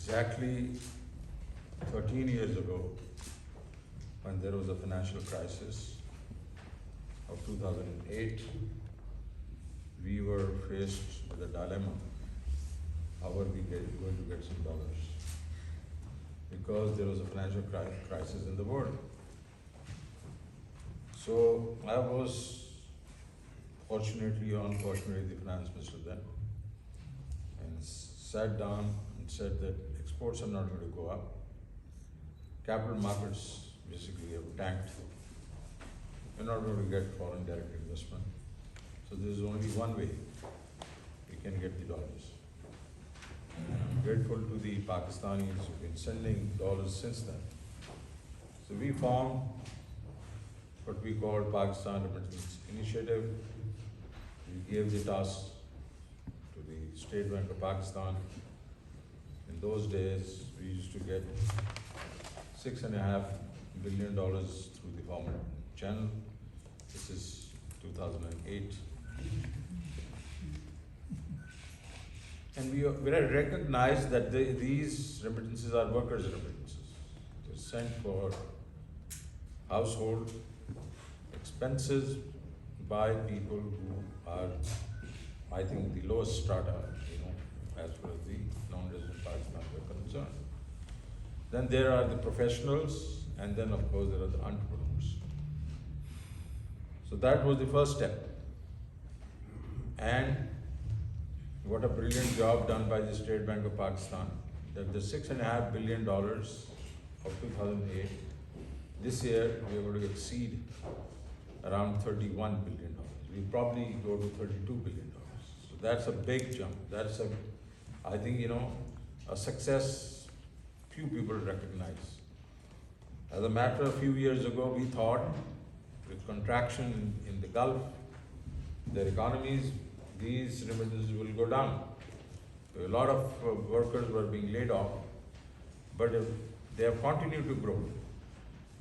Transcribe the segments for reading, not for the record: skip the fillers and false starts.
exactly 13 years ago, when there was a financial crisis of 2008, we were faced with a dilemma. How are we going to get some dollars? Because there was a financial crisis in the world. So I was fortunately or unfortunately the finance minister then, and sat down and said that exports are not going to go up. Capital markets basically have tanked. We're not going to get foreign direct investment. So there is only one way we can get the dollars. And I'm grateful to the Pakistanis who've been sending dollars since then. So we formed what we called Pakistan Remittance Initiative. We gave the task to the State Bank of Pakistan. In those days, we used to get $6.5 billion through the formal channel. This is 2008. And we recognized that these remittances are workers' remittances. They're sent for household expenses by people who are, I think, the lowest strata, as far as the non-resident Pakistanis are concerned. Then there are the professionals, and then of course there are the entrepreneurs. So that was the first step. And what a brilliant job done by the State Bank of Pakistan, that the $6.5 billion of 2008, this year we are going to exceed around $31 billion. We'll probably go to $32 billion. So that's a big jump. That's I think, a success few people recognize. As a matter, a few years ago, we thought with contraction in the Gulf, their economies, these remittances will go down. A lot of workers were being laid off, but they have continued to grow.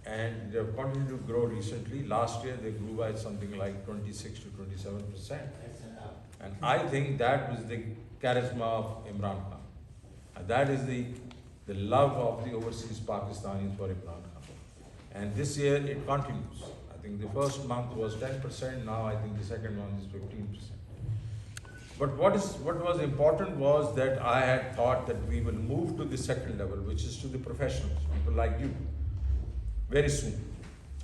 And they have continued to grow recently. Last year, they grew by something like 26 to 27%. And I think that was the charisma of Imran Khan. And that is the love of the overseas Pakistanis for Imran Khan. And this year, it continues. I think the first month was 10%, now I think the second month is 15%. But what was important was that I had thought that we will move to the second level, which is to the professionals, people like you, very soon.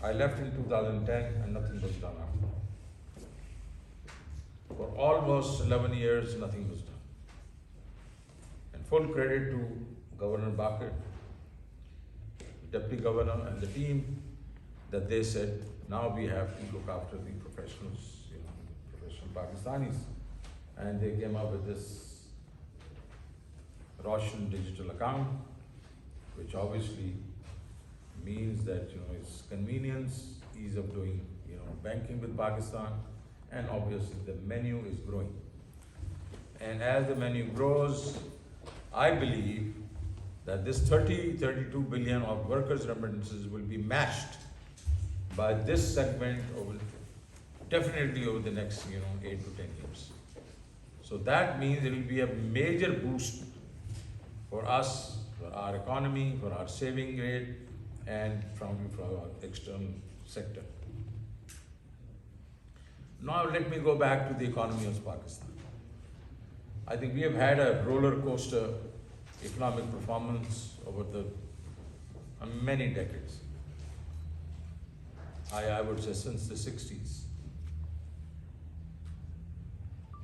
I left in 2010 and nothing was done after. For almost 11 years, nothing was done. And full credit to Governor Bakir, Deputy Governor and the team, that they said, now we have to look after the professionals, professional Pakistanis. And they came up with this Roshan digital account, which obviously means that it's convenience, ease of doing banking with Pakistan, and obviously the menu is growing. And as the menu grows, I believe that this 32 billion of workers' remittances will be matched by this segment definitely over the next 8 to 10 years. So that means it will be a major boost for us, for our economy, for our saving rate, and for our external sector. Now let me go back to the economy of Pakistan. I think we have had a roller coaster economic performance over the many decades. I would say since the 60s.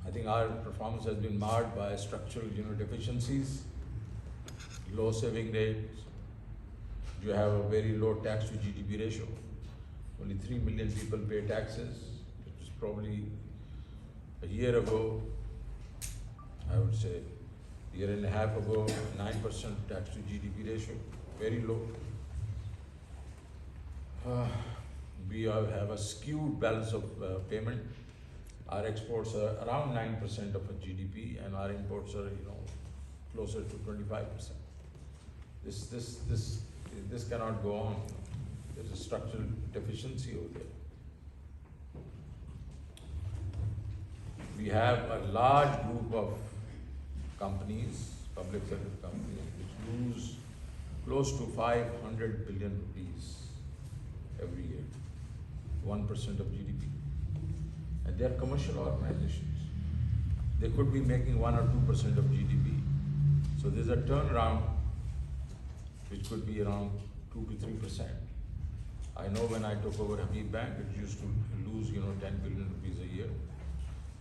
I think our performance has been marred by structural deficiencies, low saving rates. You have a very low tax to GDP ratio. Only 3 million people pay taxes. It was probably a year ago, I would say, a year and a half ago, 9% tax to GDP ratio, very low. We have a skewed balance of payment. Our exports are around 9% of a GDP, and our imports are, closer to 25%. This cannot go on. There's a structural deficiency over there. We have a large group of companies public sector companies, which lose close to 500 billion rupees every year, 1% of GDP. And they are commercial organizations. They could be making 1 or 2% of GDP. So there's a turnaround which could be around 2 to 3%. I know when I took over Habib Bank, it used to lose 10 billion rupees a year.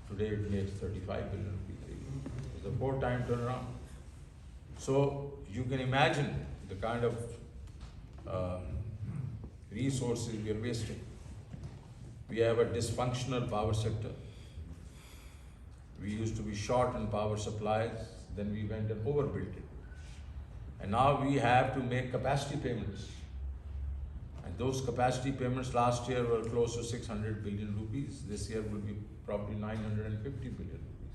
Today it makes 35 billion rupees a year. It's a 4-time turnaround. So you can imagine the kind of resources we are wasting. We have a dysfunctional power sector. We used to be short on power supplies, then we went and overbuilt it. And now we have to make capacity payments. And those capacity payments last year were close to 600 billion rupees. This year will be probably 950 billion rupees.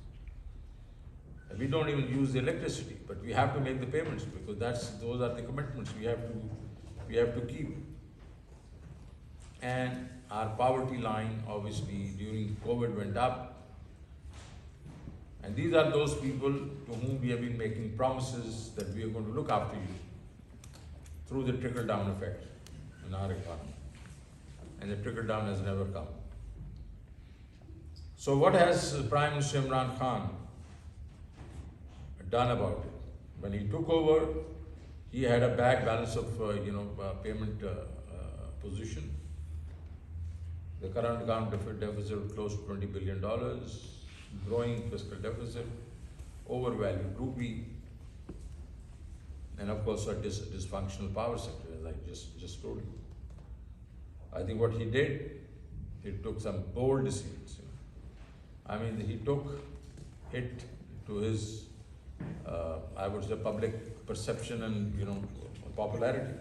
And we don't even use the electricity, but we have to make the payments because those are the commitments we have to keep. And our poverty line obviously during COVID went up. And these are those people to whom we have been making promises that we are going to look after you through the trickle-down effect in our economy. And the trickle-down has never come. So what has Prime Minister Imran Khan done about it? When he took over, he had a bad balance of payment position. The current account deficit was close to $20 billion. Growing fiscal deficit, overvalued rupee, and of course a dysfunctional power sector, as I just told you. I think what he did, he took some bold decisions. I mean, he took it to his, I would say, public perception and popularity.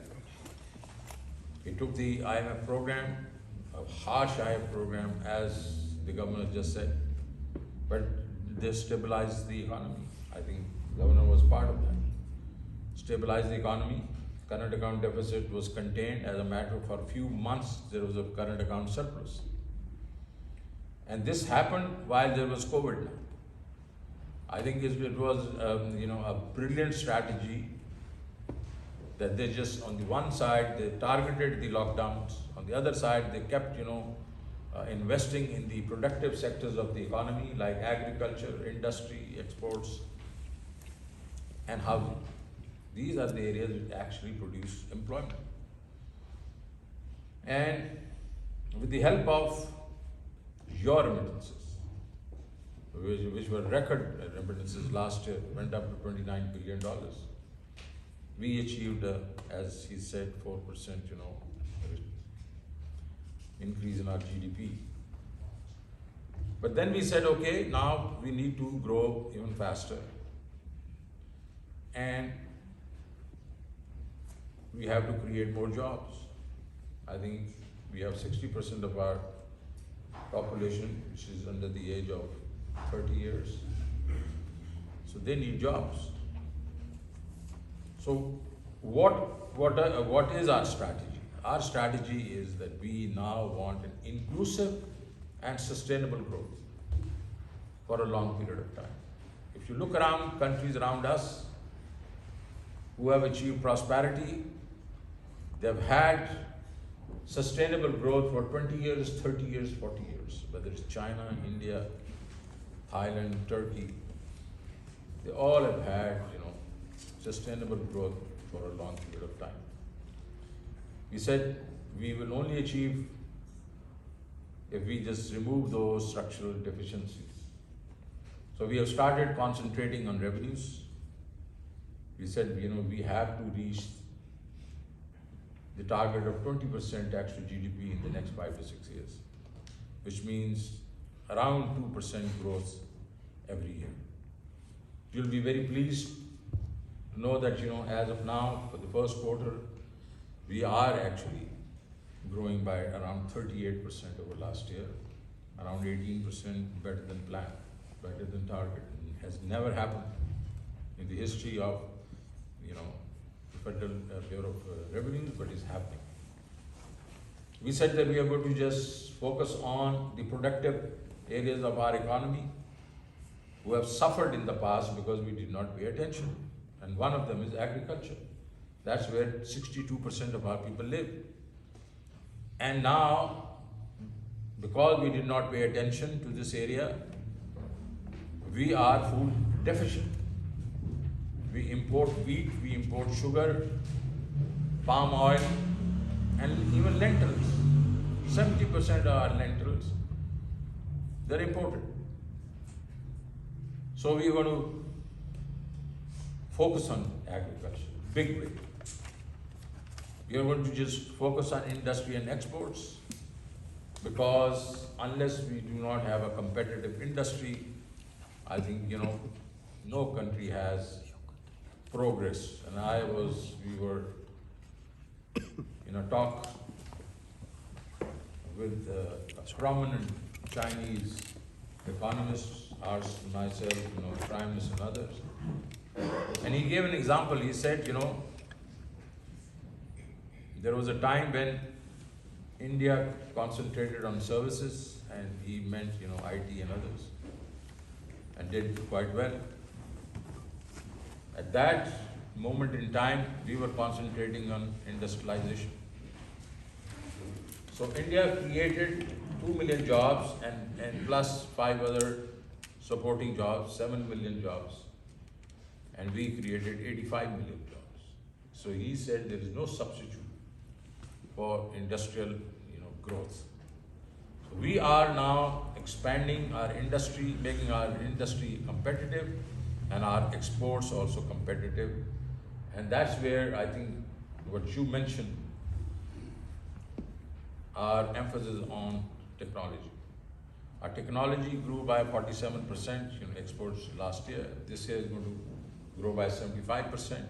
He took the IMF program, a harsh IMF program, as the governor just said. But they stabilized the economy. I think the governor was part of that. Stabilized the economy. Current account deficit was contained. As a matter of for a few months, there was a current account surplus. And this happened while there was COVID now. I think it was a brilliant strategy that they just, on the one side, they targeted the lockdowns. On the other side, they kept, investing in the productive sectors of the economy like agriculture, industry, exports, and housing. These are the areas which actually produce employment. And with the help of your remittances, which were record remittances last year, went up to $29 billion. We achieved, as he said, 4%, increase in our GDP. But then we said, okay, now we need to grow even faster. And we have to create more jobs. I think we have 60% of our population which is under the age of 30 years. So they need jobs. So what is our strategy? Our strategy is that we now want an inclusive and sustainable growth for a long period of time. If you look around countries around us who have achieved prosperity, they've had sustainable growth for 20 years, 30 years, 40 years, whether it's China, India, Thailand, Turkey. They all have had, sustainable growth for a long period of time. We said we will only achieve if we just remove those structural deficiencies. So we have started concentrating on revenues. We said, we have to reach the target of 20% tax to GDP in the next 5 to 6 years, which means around 2% growth every year. You'll be very pleased to know that, as of now, for the first quarter, we are actually growing by around 38% over last year, around 18% better than planned, better than target. It has never happened in the history of, the Federal Bureau of Revenues, but it's happening. We said that we are going to just focus on the productive areas of our economy, who have suffered in the past because we did not pay attention. And one of them is agriculture. That's where 62% of our people live. And now, because we did not pay attention to this area, we are food deficient. We import wheat, we import sugar, palm oil, and even lentils. 70% of our lentils, they're imported. So we are going to focus on agriculture, big way. We are going to just focus on industry and exports, because unless we do not have a competitive industry, I think, no country has progress. And we were in a talk with a prominent Chinese economist, ours, myself, Prime Minister and others. And he gave an example. He said, there was a time when India concentrated on services, and he meant, IT and others, and did quite well. At that moment in time, we were concentrating on industrialization. So India created 2 million jobs and plus 5 other supporting jobs, 7 million jobs. And we created 85 million jobs. So he said there is no substitute for industrial growth. So we are now expanding our industry, making our industry competitive, and our exports also competitive. And that's where I think what you mentioned, our emphasis on technology. Our technology grew by 47%, exports last year. This year is going to grow by 75%.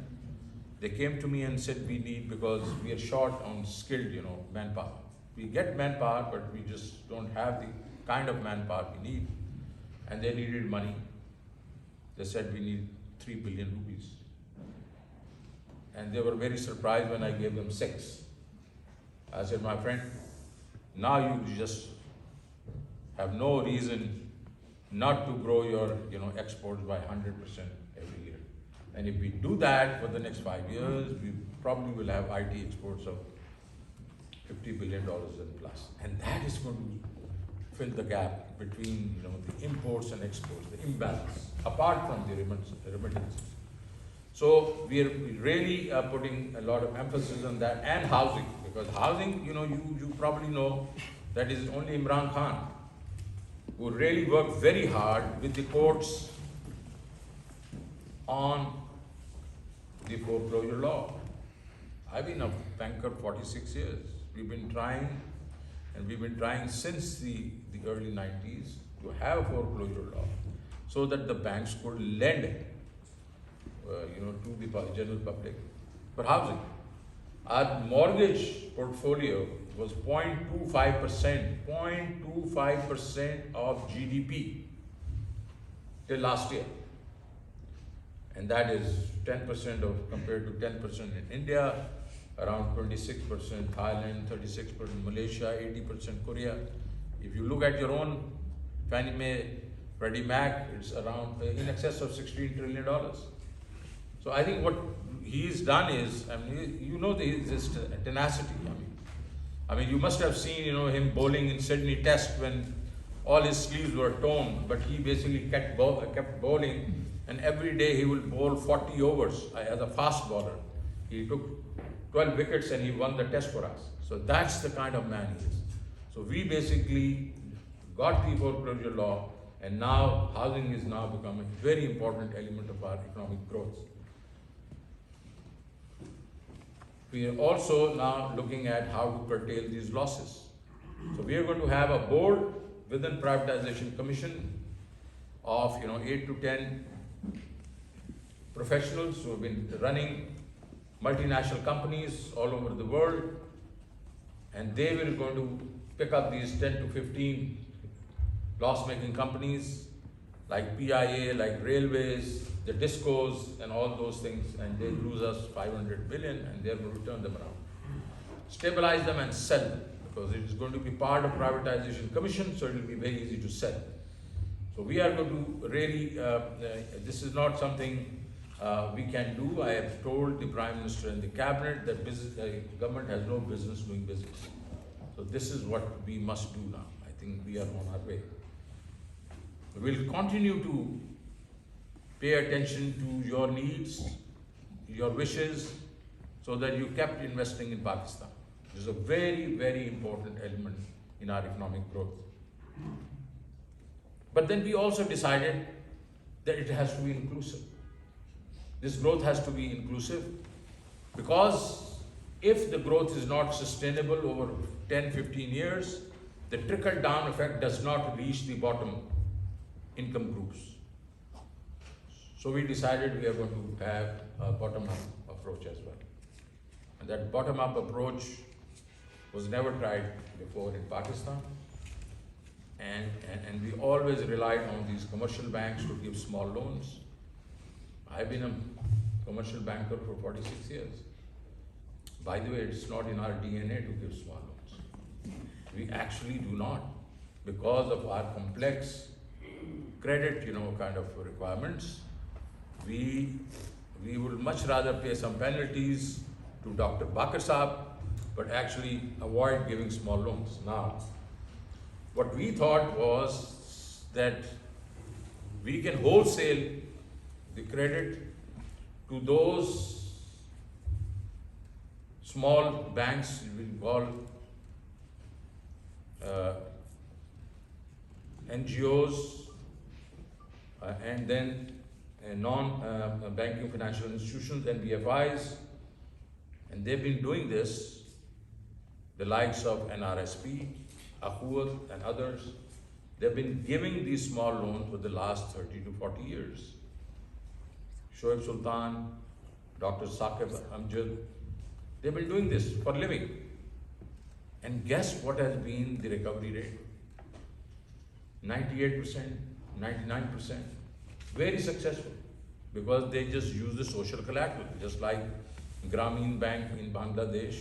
They came to me and said we need, because we are short on skilled, manpower. We get manpower, but we just don't have the kind of manpower we need. And they needed money. They said we need 3 billion rupees. And they were very surprised when I gave them 6. I said, my friend, now you just have no reason not to grow your exports by 100% every year. And if we do that for the next 5 years, we probably will have IT exports of $50 billion and plus. And that is going to fill the gap between the imports and exports, the imbalance, apart from the remittances. So we are really putting a lot of emphasis on that, and housing, because housing, you probably know that is only Imran Khan who really worked very hard with the courts on the foreclosure law. I've been a banker 46 years. We've been trying, and we've been trying since the early 90s to have a foreclosure law so that the banks could lend to the general public for housing. Our mortgage portfolio was 0.25% of GDP till last year. And that is 10% compared to 10% in India, around 26% Thailand, 36% Malaysia, 80% Korea. If you look at your own Fannie Mae, Freddie Mac, it's around in excess of $16 trillion. So I think what he's done is, his tenacity. I mean, you must have seen, him bowling in Sydney Test when all his sleeves were torn, but he basically kept bowling, and every day he will bowl 40 overs as a fast bowler. He took 12 wickets and he won the Test for us. So that's the kind of man he is. So we basically got the foreclosure law, and now housing is now becoming a very important element of our economic growth. We are also now looking at how to curtail these losses. So we are going to have a board within Privatization Commission of 8 to 10 professionals who have been running multinational companies all over the world, and they will going to pick up these 10 to 15 loss-making companies like PIA, like railways, the discos, and all those things, and they lose us 500 billion, and they're going to turn them around, stabilize them and sell them, because it is going to be part of Privatization Commission, so it will be very easy to sell. So we are going to really, this is not something we can do. I have told the Prime Minister and the Cabinet that government has no business doing business. So this is what we must do now. I think we are on our way. We'll continue to pay attention to your needs, your wishes, so that you kept investing in Pakistan. This is a very, very important element in our economic growth. But then we also decided that it has to be inclusive. This growth has to be inclusive because if the growth is not sustainable over 10, 15 years, the trickle-down effect does not reach the bottom income groups. So we decided we are going to have a bottom-up approach as well. And that bottom-up approach was never tried before in Pakistan. And we always relied on these commercial banks to give small loans. I've been a commercial banker for 46 years. By the way, it's not in our DNA to give small loans. We actually do not, because of our complex credit, kind of requirements. We would much rather pay some penalties to Dr. Bakr Saab, but actually avoid giving small loans. Now, what we thought was that we can wholesale the credit to those small banks we call NGOs and then non-banking financial institutions, NBFIs, and they've been doing this, the likes of NRSP, Akhuat and others. They've been giving these small loans for the last 30 to 40 years. Shoaib Sultan, Dr. Saqib Amjad, they've been doing this for a living. And guess what has been the recovery rate? 98%, 99%. Very successful because they just use the social collateral, just like Grameen Bank in Bangladesh.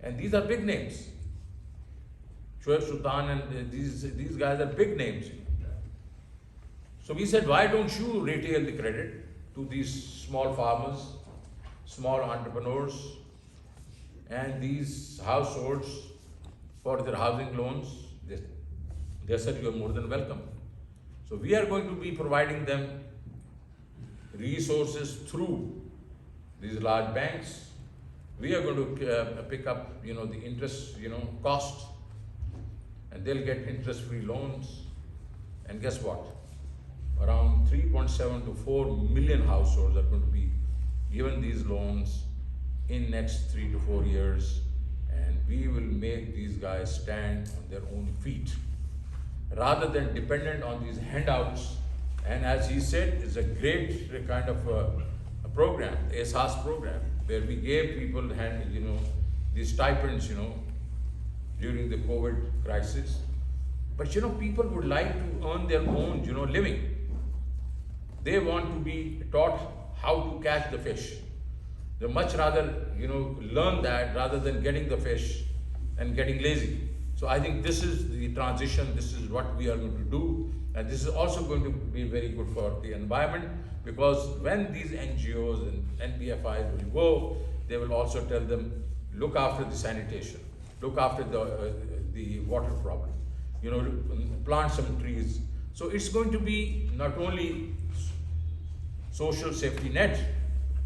And these are big names. Shoaib Sultan and these guys are big names. So we said, why don't you retail the credit to these small farmers, small entrepreneurs, and these households for their housing loans? They said, you are more than welcome. So we are going to be providing them resources through these large banks. We are going to pick up, the interest, cost, and they'll get interest-free loans. And guess what? Around 3.7 to 4 million households are going to be given these loans in next 3 to 4 years, and we will make these guys stand on their own feet rather than dependent on these handouts. And as he said, it's a great kind of a program, ESAS program, where we gave people these stipends, during the COVID crisis. But people would like to earn their own, living. They want to be taught how to catch the fish. They much rather, learn that rather than getting the fish and getting lazy. So I think this is the transition, this is what we are going to do. And this is also going to be very good for the environment, because when these NGOs and NBFIs will go, they will also tell them, look after the sanitation, look after the water problem, plant some trees. So it's going to be not only social safety net,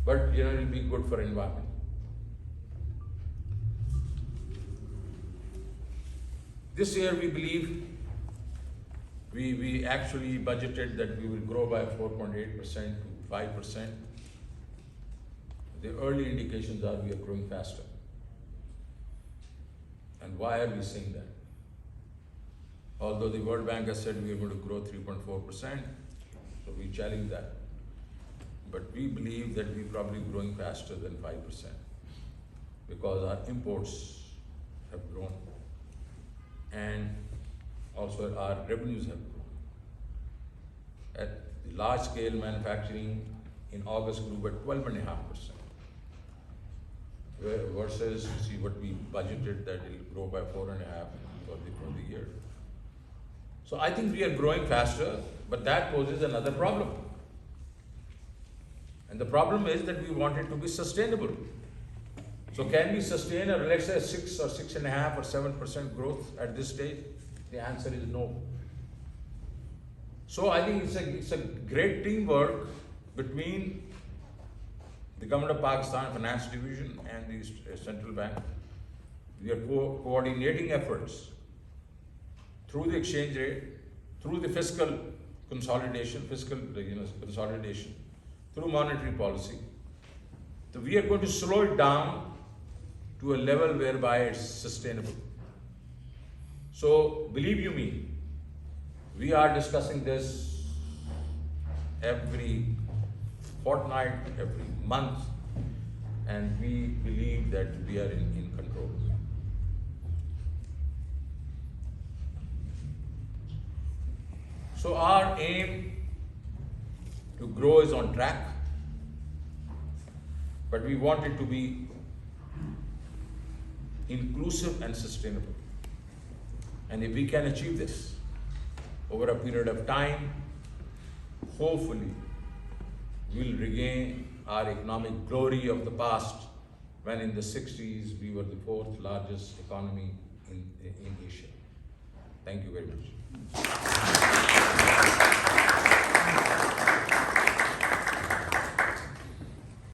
but it will be good for environment. This year we believe we actually budgeted that we will grow by 4.8% to 5%. The early indications are we are growing faster. And why are we saying that? Although the World Bank has said we are going to grow 3.4%, so we challenge that. But we believe that we're probably growing faster than 5% because our imports have grown and also our revenues have grown. At the large scale manufacturing in August grew by 12.5%. Versus see what we budgeted that it will grow by 4.5% for the year. So I think we are growing faster, but that poses another problem. And the problem is that we want it to be sustainable. So can we sustain a, let's say, 6 or 6.5 or 7% growth at this stage? The answer is no. So I think it's a great teamwork between the Government of Pakistan Finance Division and the Central Bank. We are coordinating efforts through the exchange rate, through the fiscal consolidation, through monetary policy. So we are going to slow it down to a level whereby it's sustainable. So believe you me, we are discussing this every fortnight, every month, and we believe that we are in control. So our aim to grow is on track, but we want it to be inclusive and sustainable. And if we can achieve this over a period of time, hopefully we'll regain our economic glory of the past, when in the 60s we were the 4th largest economy in Asia. Thank you very much.